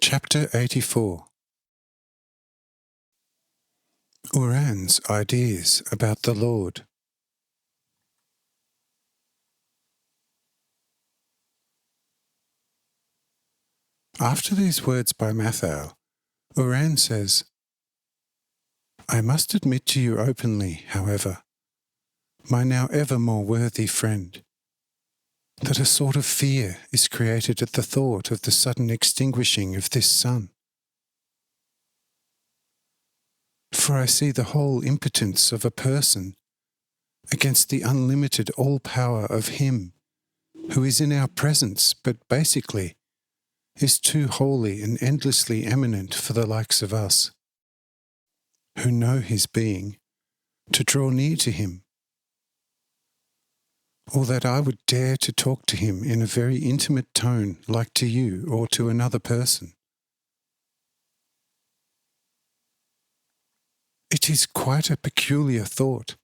Chapter 84. Uran's ideas about the Lord. After these words by Matthau, Uran says, "I must admit to you openly, however, my now ever more worthy friend, that a sort of fear is created at the thought of the sudden extinguishing of this sun. For I see the whole impotence of a person against the unlimited all-power of Him who is in our presence but basically is too holy and endlessly eminent for the likes of us, who know His being, to draw near to Him, or that I would dare to talk to Him in a very intimate tone like to you or to another person. It is quite a peculiar thought,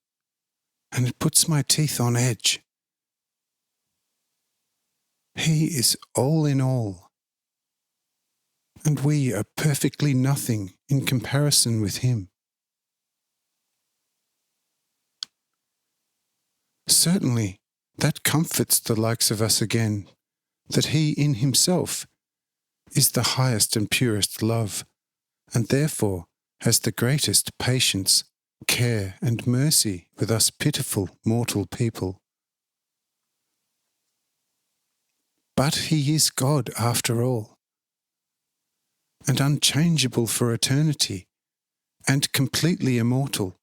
and it puts my teeth on edge. He is all in all, and we are perfectly nothing in comparison with Him. Certainly, that comforts the likes of us again, that He in Himself is the highest and purest love, and therefore has the greatest patience, care, and mercy with us pitiful mortal people. But He is God after all, and unchangeable for eternity, and completely immortal,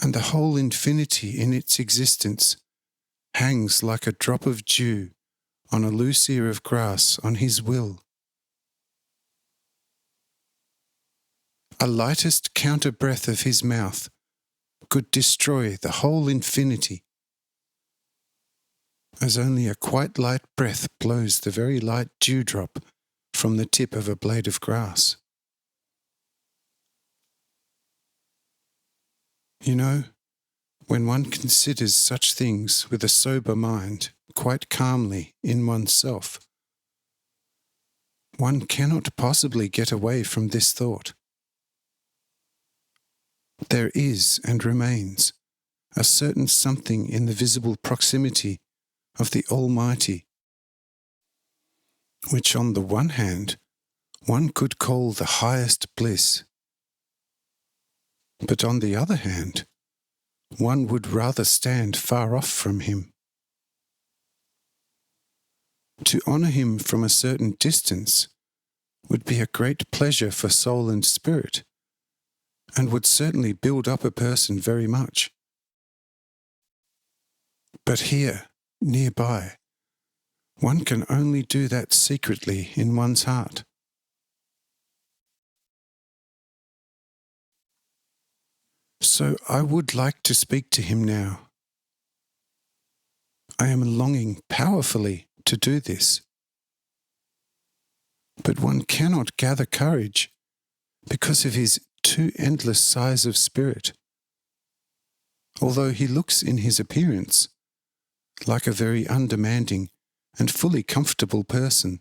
and the whole infinity in its existence hangs like a drop of dew on a loose ear of grass on His will. A lightest counter-breath of His mouth could destroy the whole infinity, as only a quite light breath blows the very light dewdrop from the tip of a blade of grass. You know, when one considers such things with a sober mind, quite calmly in oneself, one cannot possibly get away from this thought. There is and remains a certain something in the visible proximity of the Almighty, which on the one hand one could call the highest bliss, but on the other hand one would rather stand far off from Him. To honour Him from a certain distance would be a great pleasure for soul and spirit, and would certainly build up a person very much. But here, nearby, one can only do that secretly in one's heart. So I would like to speak to Him now. I am longing powerfully to do this. But one cannot gather courage because of His too endless size of spirit, although He looks in His appearance like a very undemanding and fully comfortable person.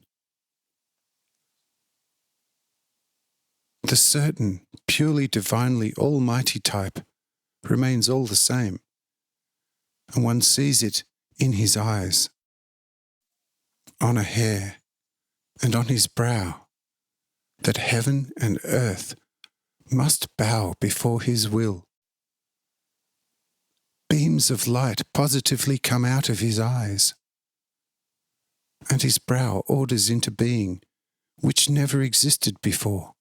The certain, purely divinely almighty type remains all the same, and one sees it in His eyes, on a hair, and on His brow, that heaven and earth must bow before His will. Beams of light positively come out of His eyes, and His brow orders into being which never existed before.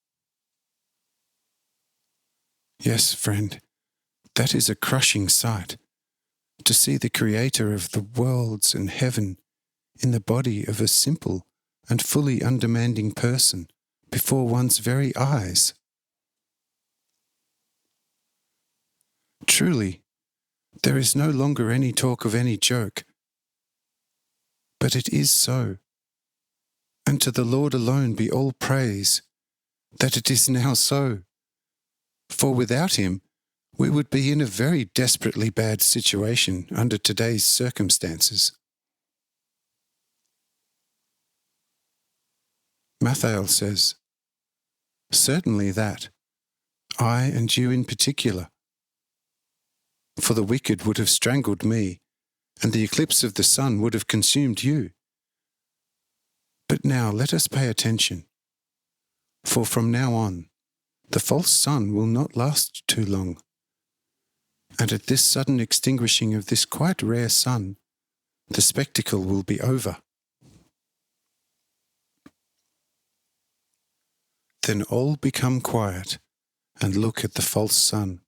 Yes, friend, that is a crushing sight, to see the Creator of the worlds and heaven in the body of a simple and fully undemanding person before one's very eyes. Truly, there is no longer any talk of any joke, but it is so, and to the Lord alone be all praise that it is now so, for without Him we would be in a very desperately bad situation under today's circumstances. Mathael says, "Certainly that, I and you in particular. For the wicked would have strangled me, and the eclipse of the sun would have consumed you. But now let us pay attention, for from now on, the false sun will not last too long. And at this sudden extinguishing of this quite rare sun, the spectacle will be over. Then all become quiet and look at the false sun.